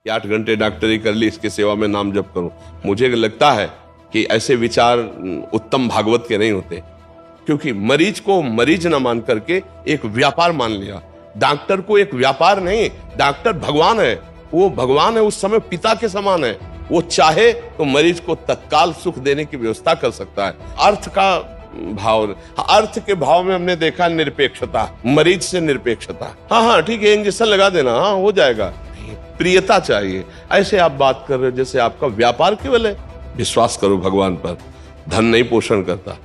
कि 8 घंटे डॉक्टरी कर ली, इसकी सेवा में नाम जप करूं। मुझे लगता है कि ऐसे विचार उत्तम भागवत के नहीं होते, क्योंकि मरीज को मरीज न मान करके एक व्यापार मान लिया। डॉक्टर को एक व्यापार नहीं, डॉक्टर भगवान है। वो भगवान है, उस समय पिता के समान है। वो चाहे तो मरीज को तत्काल सुख देने की व्यवस्था कर सकता है। अर्थ का भाव, अर्थ के भाव में हमने देखा निरपेक्षता, मरीज से निरपेक्षता। हाँ हाँ ठीक है, इंजेक्शन लगा देना, हाँ हो जाएगा। प्रियता चाहिए। ऐसे आप बात कर रहे हो जैसे आपका व्यापार केवल है। विश्वास करो भगवान पर। धन नहीं पोषण करता,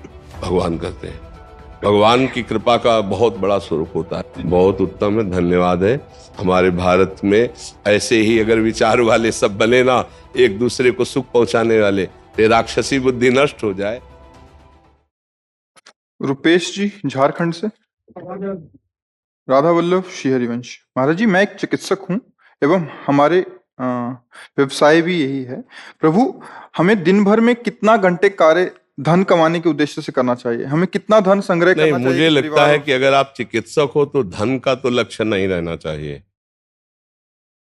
भगवान करते हैं। भगवान की कृपा का बहुत बड़ा स्वरूप होता है। बहुत उत्तम है, धन्यवाद है। हमारे भारत में ऐसे ही अगर विचार वाले सब बने ना, एक दूसरे को सुख पहुंचाने वाले, तो राक्षसी बुद्धि नष्ट हो जाए। रुपेश जी झारखंड से। राधा वल्लभ श्री हरिवंश। महाराज जी, मैं एक चिकित्सक हूँ एवं हमारे व्यवसाय भी यही है। प्रभु, हमें दिन भर में कितना घंटे कार्य धन कमाने के उद्देश्य से करना चाहिए? हमें कितना धन संग्रह करना चाहिए? मुझे लगता है कि अगर आप चिकित्सक हो तो धन का तो लक्ष्य नहीं रहना चाहिए।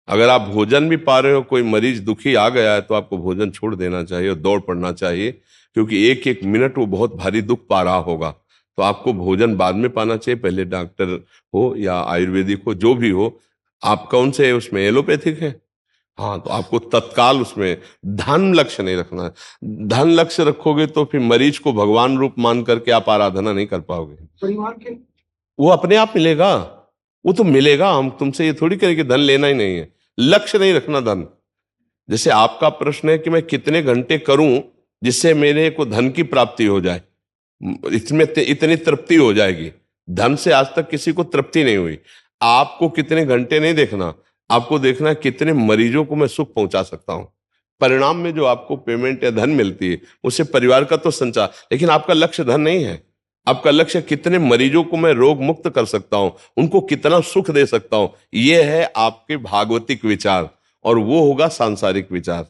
अगर आप भोजन भी पा रहे हो, कोई मरीज दुखी आ गया है तो आपको भोजन छोड़ देना चाहिए और दौड़ पड़ना चाहिए, क्योंकि एक एक मिनट वो बहुत भारी दुख पा रहा होगा। तो आपको भोजन बाद में पाना चाहिए, पहले डॉक्टर हो या आयुर्वेदिक हो, जो भी हो। आप कौन से उसमें एलोपैथिक है? हाँ, तो आपको तत्काल उसमें धन लक्ष्य नहीं रखना है। धन लक्ष्य रखोगे तो फिर मरीज को भगवान रूप मान करके आप आराधना नहीं कर पाओगे। परिवार के वो अपने आप मिलेगा, वो तो मिलेगा। हम तुमसे ये थोड़ी करें कि धन लेना ही नहीं है। लक्ष्य नहीं रखना धन। जैसे आपका प्रश्न है कि मैं कितने घंटे करूं जिससे मेरे को धन की प्राप्ति हो जाए, इसमें इतनी तृप्ति हो जाएगी। धन से आज तक किसी को तृप्ति नहीं हुई। आपको कितने घंटे नहीं देखना, आपको देखना है कितने मरीजों को मैं सुख पहुंचा सकता हूं। परिणाम में जो आपको पेमेंट या धन मिलती है उससे परिवार का तो संचार, लेकिन आपका लक्ष्य धन नहीं है। आपका लक्ष्य कितने मरीजों को मैं रोग मुक्त कर सकता हूं, उनको कितना सुख दे सकता हूं। यह है आपके भागवतिक विचार, और वो होगा सांसारिक विचार।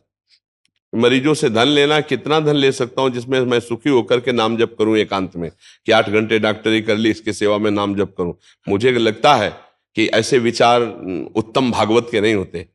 मरीजों से धन लेना, कितना धन ले सकता हूं जिसमें मैं सुखी होकर के नाम जप करूं एकांत में, कि 8 घंटे डॉक्टरी कर ली, इसकी सेवा में नाम जप करूं। मुझे लगता है कि ऐसे विचार उत्तम भागवत के नहीं होते।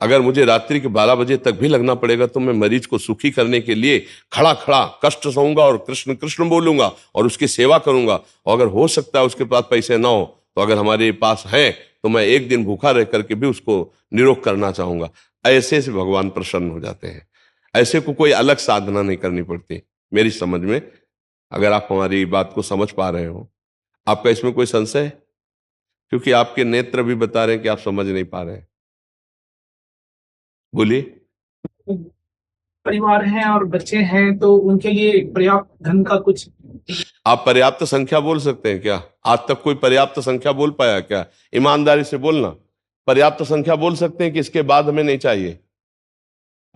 अगर मुझे रात्रि के 12 बजे तक भी लगना पड़ेगा तो मैं मरीज को सुखी करने के लिए खड़ा खड़ा कष्ट सहूंगा और कृष्ण कृष्ण बोलूंगा और उसकी सेवा करूंगा। और अगर हो सकता है उसके पास पैसे ना हो, तो अगर हमारे पास है तो मैं एक दिन भूखा रह करके भी उसको निरोग करना चाहूंगा। ऐसे से भगवान प्रसन्न हो जाते हैं। ऐसे को कोई अलग साधना नहीं करनी पड़ती मेरी समझ में। अगर आप हमारी बात को समझ पा रहे हो, आपका इसमें कोई संशय है? क्योंकि आपके नेत्र भी बता रहे हैं कि आप समझ नहीं पा रहे हैं। बोलिए। परिवार हैं और बच्चे हैं, तो उनके लिए पर्याप्त धन का कुछ। आप पर्याप्त संख्या बोल सकते हैं क्या? आज तक कोई पर्याप्त संख्या बोल पाया क्या? ईमानदारी से बोलना। पर्याप्त संख्या बोल सकते हैं कि इसके बाद हमें नहीं चाहिए?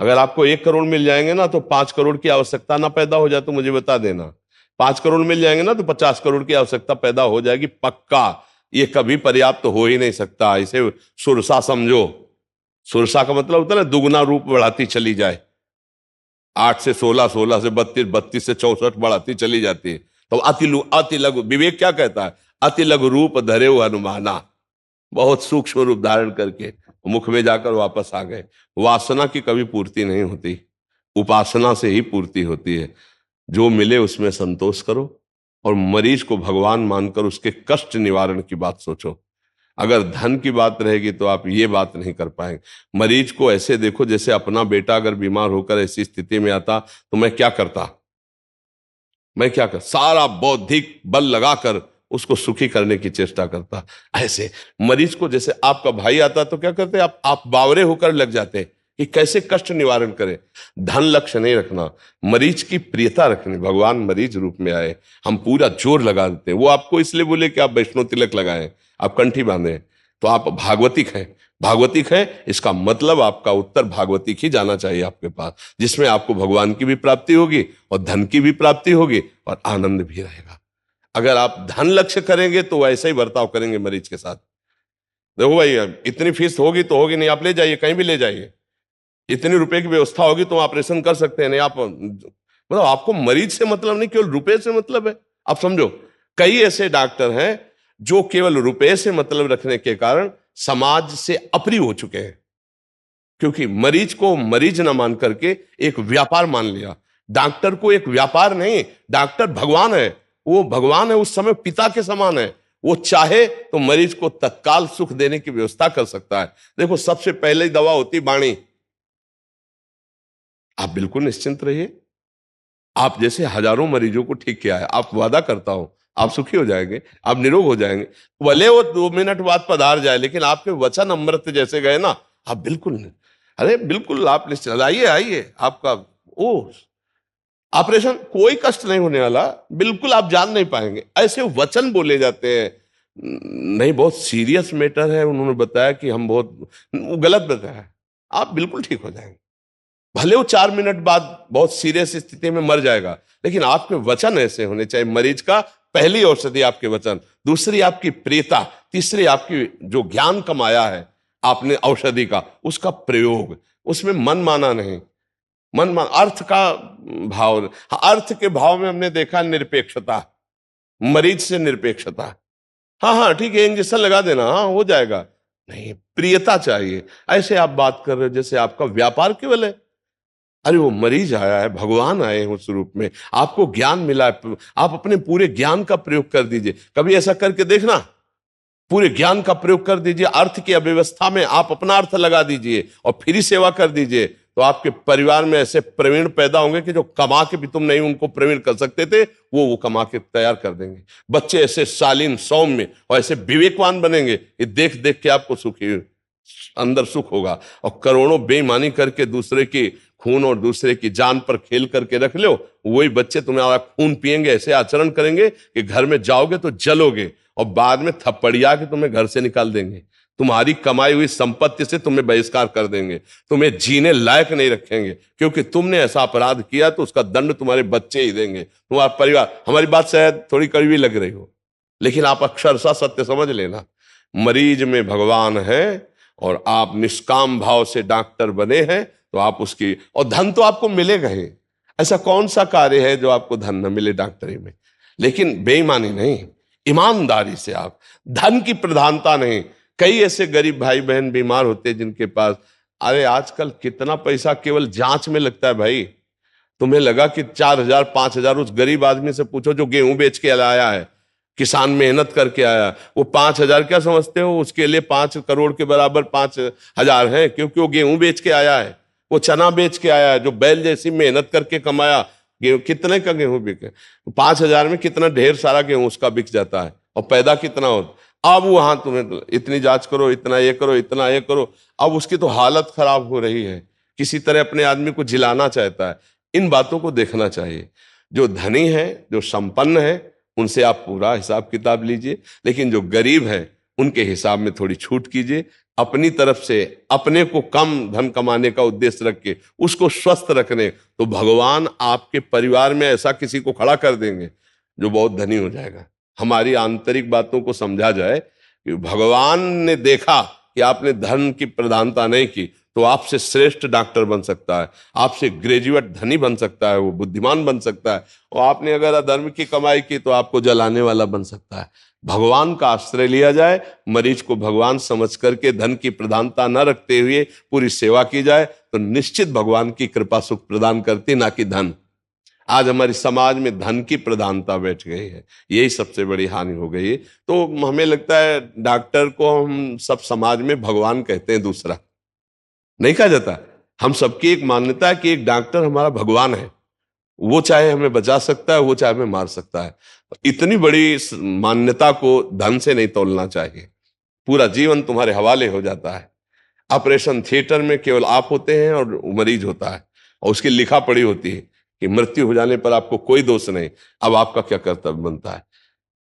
अगर आपको 1 करोड़ मिल जाएंगे ना तो 5 करोड़ की आवश्यकता ना पैदा हो जाए तो मुझे बता देना। 5 करोड़ मिल जाएंगे ना तो 50 करोड़ की आवश्यकता पैदा हो जाएगी, पक्का। ये कभी पर्याप्त हो ही नहीं सकता। इसे सुरसा समझो। सुरसा का मतलब होता है ना, दुगना रूप बढ़ाती चली जाए। 8 से 16, 16 से 32, 32 से 64 बढ़ाती चली जाती है। तो अति लघु, विवेक क्या कहता है? अति लघु रूप धरे हनुमाना। बहुत सूक्ष्म रूप धारण करके मुख में जाकर वापस आ गए। वासना की कभी पूर्ति नहीं होती, उपासना से ही पूर्ति होती है। जो मिले उसमें संतोष करो और मरीज को भगवान मानकर उसके कष्ट निवारण की बात सोचो। अगर धन की बात रहेगी तो आप ये बात नहीं कर पाएंगे। मरीज को ऐसे देखो जैसे अपना बेटा अगर बीमार होकर ऐसी स्थिति में आता तो मैं क्या करता? सारा बौद्धिक बल लगाकर उसको सुखी करने की चेष्टा करता। ऐसे मरीज को जैसे आपका भाई आता तो क्या करते? आप बावरे होकर लग जाते कि कैसे कष्ट निवारण करें। धन लक्ष्य नहीं रखना, मरीज की प्रियता रखनी। भगवान मरीज रूप में आए, हम पूरा जोर लगा देते हैं। वो आपको इसलिए बोले कि आप वैष्णो तिलक लगाएं, आप कंठी बांधे, तो आप भागवतिक हैं। भागवतिक है इसका मतलब आपका उत्तर भागवतिक ही जाना चाहिए आपके पास, जिसमें आपको भगवान की भी प्राप्ति होगी और धन की भी प्राप्ति होगी और आनंद भी रहेगा। अगर आप धन लक्ष्य करेंगे तो वैसे ही बर्ताव करेंगे मरीज के साथ। देखो भाई, इतनी फीस होगी तो होगी नहीं, आप ले जाइए, कहीं भी ले जाइए। इतने रुपए की व्यवस्था होगी तो ऑपरेशन कर सकते हैं। नहीं, आप मतलब आपको मरीज से मतलब नहीं, केवल रुपए से मतलब है। आप समझो, कई ऐसे डॉक्टर हैं जो केवल रुपए से मतलब रखने के कारण समाज से अप्रिय हो चुके हैं। क्योंकि मरीज को मरीज ना मान करके एक व्यापार मान लिया। डॉक्टर को एक व्यापार नहीं, डॉक्टर भगवान है, वो भगवान है, उस समय पिता के समान है। वो चाहे तो मरीज को तत्काल सुख देने की व्यवस्था कर सकता है। देखो, सबसे पहले दवा होती वाणी। आप बिल्कुल निश्चिंत रहिए, आप जैसे हजारों मरीजों को ठीक किया है, आप वादा करता हूं आप सुखी हो जाएंगे, आप निरोग हो जाएंगे। भले वो 2 मिनट बाद पधार जाए, लेकिन आपके वचन अमृत जैसे गए ना, आप बिल्कुल नहीं, अरे बिल्कुल आप निश्चिंत आइए आइए। आपका ओ ऑपरेशन कोई कष्ट नहीं होने वाला, बिल्कुल आप जान नहीं पाएंगे। ऐसे वचन बोले जाते हैं, नहीं बहुत सीरियस मैटर है, उन्होंने बताया कि हम बहुत, वो गलत बताया, आप बिल्कुल ठीक हो जाएंगे। भले वो 4 मिनट बाद बहुत सीरियस स्थिति में मर जाएगा, लेकिन आपके वचन ऐसे होने चाहिए। मरीज का पहली औषधि आपके वचन, दूसरी आपकी प्रियता, तीसरी आपकी जो ज्ञान कमाया है आपने औषधि का, उसका प्रयोग, उसमें मन माना नहीं, अर्थ का भाव। अर्थ के भाव में हमने देखा निरपेक्षता, मरीज से निरपेक्षता। हाँ हाँ ठीक है, इंजेक्शन लगा देना, हाँ हो जाएगा, नहीं, प्रियता चाहिए। ऐसे आप बात कर रहे हो जैसे आपका व्यापार केवल है। अरे वो मरीज आया है, भगवान आए हैं उस रूप में, आपको ज्ञान मिला है, आप अपने पूरे ज्ञान का प्रयोग कर दीजिए। कभी ऐसा करके देखना, पूरे ज्ञान का प्रयोग कर दीजिए, अर्थ की अव्यवस्था में आप अपना अर्थ लगा दीजिए और फ्री सेवा कर दीजिए, तो आपके परिवार में ऐसे प्रवीण पैदा होंगे कि जो कमा के भी तुम नहीं उनको प्रवीण कर सकते थे, वो कमा के तैयार कर देंगे। बच्चे ऐसे शालीन सौम्य और ऐसे विवेकवान बनेंगे कि देख देख के आपको सुखी अंदर सुख होगा। और करोड़ों बेईमानी करके दूसरे की खून और दूसरे की जान पर खेल करके रख लो, वही बच्चे तुम्हारा खून पिएंगे, ऐसे आचरण करेंगे कि घर में जाओगे तो जलोगे और बाद में थप्पड़िया के तुम्हें घर से निकाल देंगे। तुम्हारी कमाई हुई संपत्ति से तुम्हें बहिष्कार कर देंगे, तुम्हें जीने लायक नहीं रखेंगे, क्योंकि तुमने ऐसा अपराध किया तो उसका दंड तुम्हारे बच्चे ही देंगे, तुम्हारा परिवार। हमारी बात शायद थोड़ी कड़वी लग रही हो, लेकिन आप अक्षरशः सत्य समझ लेना, मरीज में भगवान है और आप निष्काम भाव से डॉक्टर बने हैं तो आप उसकी, और धन तो आपको मिलेगा ही। ऐसा कौन सा कार्य है जो आपको धन न मिले डॉक्टरी में? लेकिन बेईमानी नहीं, ईमानदारी से आप, धन की प्रधानता नहीं। कई ऐसे गरीब भाई बहन बीमार होते हैं जिनके पास, अरे आजकल कितना पैसा केवल जांच में लगता है भाई। तुम्हें लगा कि 4,000 5,000, उस गरीब आदमी से पूछो जो गेहूं बेच के लाया है, किसान मेहनत करके आया, वो 5,000 क्या समझते हो? उसके लिए 5 करोड़ के बराबर 5,000 है, क्योंकि वो गेहूं बेच के आया है, वो चना बेच के आया है, जो बैल जैसी मेहनत करके कमाया। गेहूं कितने का गेहूं बिके? 5,000 में कितना ढेर सारा गेहूं उसका बिक जाता है, और पैदा कितना होता। अब वहां तुम्हें इतनी जांच करो, इतना ये करो, इतना ये करो, अब उसकी तो हालत खराब हो रही है, किसी तरह अपने आदमी को जिलाना चाहता है। इन बातों को देखना चाहिए। जो धनी है, जो संपन्न है, उनसे आप पूरा हिसाब किताब लीजिए, लेकिन जो गरीब है उनके हिसाब में थोड़ी छूट कीजिए। अपनी तरफ से अपने को कम धन कमाने का उद्देश्य रख के उसको स्वस्थ रखने, तो भगवान आपके परिवार में ऐसा किसी को खड़ा कर देंगे जो बहुत धनी हो जाएगा। हमारी आंतरिक बातों को समझा जाए कि भगवान ने देखा कि आपने धन की प्रधानता नहीं की, तो आपसे श्रेष्ठ डॉक्टर बन सकता है, आपसे ग्रेजुएट धनी बन सकता है, वो बुद्धिमान बन सकता है, और आपने अगर अधर्म की कमाई की तो आपको जलाने वाला बन सकता है। भगवान का आश्रय लिया जाए, मरीज को भगवान समझ करके धन की प्रधानता न रखते हुए पूरी सेवा की जाए, तो निश्चित भगवान की कृपा सुख प्रदान करती, ना कि धन। आज हमारी समाज में धन की प्रधानता बैठ गई है, यही सबसे बड़ी हानि हो गई है। तो हमें लगता है डॉक्टर को हम सब समाज में भगवान कहते हैं, दूसरा नहीं कहा जाता। हम सबकी एक मान्यता है कि एक डॉक्टर हमारा भगवान है, वो चाहे हमें बचा सकता है, वो चाहे हमें मार सकता है। इतनी बड़ी मान्यता को धन से नहीं तोलना चाहिए। पूरा जीवन तुम्हारे हवाले हो जाता है। ऑपरेशन थिएटर में केवल आप होते हैं और मरीज होता है, और उसकी लिखा पड़ी होती है कि मृत्यु हो जाने पर आपको कोई दोष नहीं। अब आपका क्या कर्तव्य बनता है?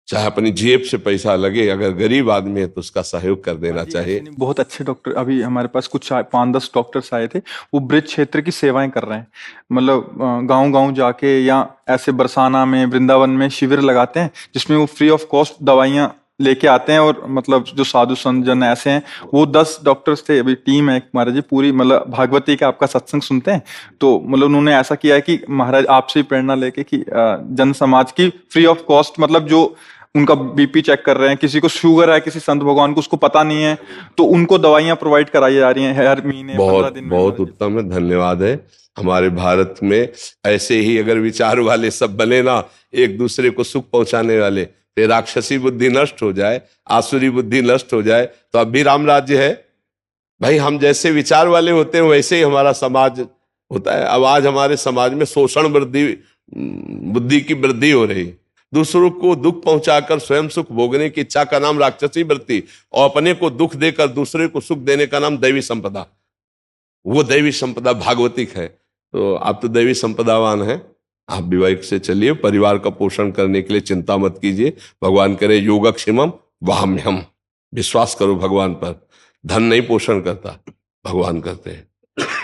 चाहे अपनी जेब से पैसा लगे, अगर गरीब आदमी है तो उसका सहयोग कर देना चाहिए। बहुत अच्छे डॉक्टर, अभी हमारे पास कुछ 5-10 डॉक्टर्स आए थे, वो ब्रिज क्षेत्र की सेवाएं कर रहे हैं। मतलब गांव गांव जाके या ऐसे बरसाना में, वृंदावन में शिविर लगाते हैं, जिसमें वो फ्री ऑफ कॉस्ट दवाइयां लेके आते हैं। और मतलब जो साधु संत जन ऐसे हैं, वो 10 डॉक्टर्स थे, अभी टीम है महाराज जी पूरी, मतलब भागवती का आपका सत्संग सुनते हैं, तो मतलब उन्होंने ऐसा किया है कि महाराज आपसे ही प्रेरणा लेके कि जन समाज की फ्री ऑफ कॉस्ट, मतलब जो उनका बीपी चेक कर रहे हैं, किसी को शुगर है, किसी संत भगवान को उसको पता नहीं है, तो उनको दवाइयां प्रोवाइड कराई जा रही हैं हर महीने 15 बहुत दिन में। बहुत उत्तम है, धन्यवाद है। हमारे भारत में ऐसे ही अगर विचार वाले सब बने ना, एक दूसरे को सुख पहुंचाने वाले, फिर राक्षसी बुद्धि नष्ट हो जाए, आसुरी बुद्धि नष्ट हो जाए, तो अब भी राम राज्य है भाई। हम जैसे विचार वाले होते हैं वैसे ही हमारा समाज होता है। अब आज हमारे समाज में शोषण वृद्धि, बुद्धि की वृद्धि हो रही, दूसरों को दुख पहुंचाकर स्वयं सुख भोगने की इच्छा का नाम राक्षसी वृत्ति, और अपने को दुख देकर दूसरे को सुख देने का नाम दैवी संपदा। वो दैवी संपदा भागवतिक है। तो आप तो दैवी संपदावान हैं, आप विवेक से चलिए, परिवार का पोषण करने के लिए चिंता मत कीजिए। भगवान करे योगक्षेमम वहाम्यहम, विश्वास करो भगवान पर। धन नहीं पोषण करता, भगवान करते हैं।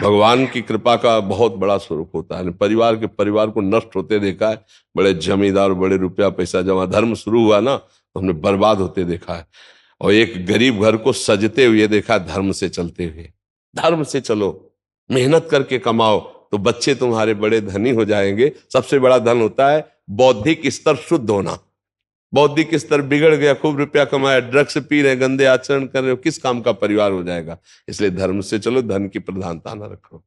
भगवान की कृपा का बहुत बड़ा स्वरूप होता है। परिवार को नष्ट होते देखा है, बड़े जमींदार, बड़े रुपया पैसा जमा, धर्म शुरू हुआ ना तो हमने बर्बाद होते देखा है। और एक गरीब घर को सजते हुए देखा, धर्म से चलते हुए। धर्म से चलो, मेहनत करके कमाओ, तो बच्चे तुम्हारे बड़े धनी हो जाएंगे। सबसे बड़ा धन होता है बौद्धिक स्तर शुद्ध होना। बौद्धिक स्तर बिगड़ गया, खूब रुपया कमाया, ड्रग्स पी रहे, गंदे आचरण कर रहे हो, किस काम का परिवार हो जाएगा। इसलिए धर्म से चलो, धन की प्रधानता न रखो।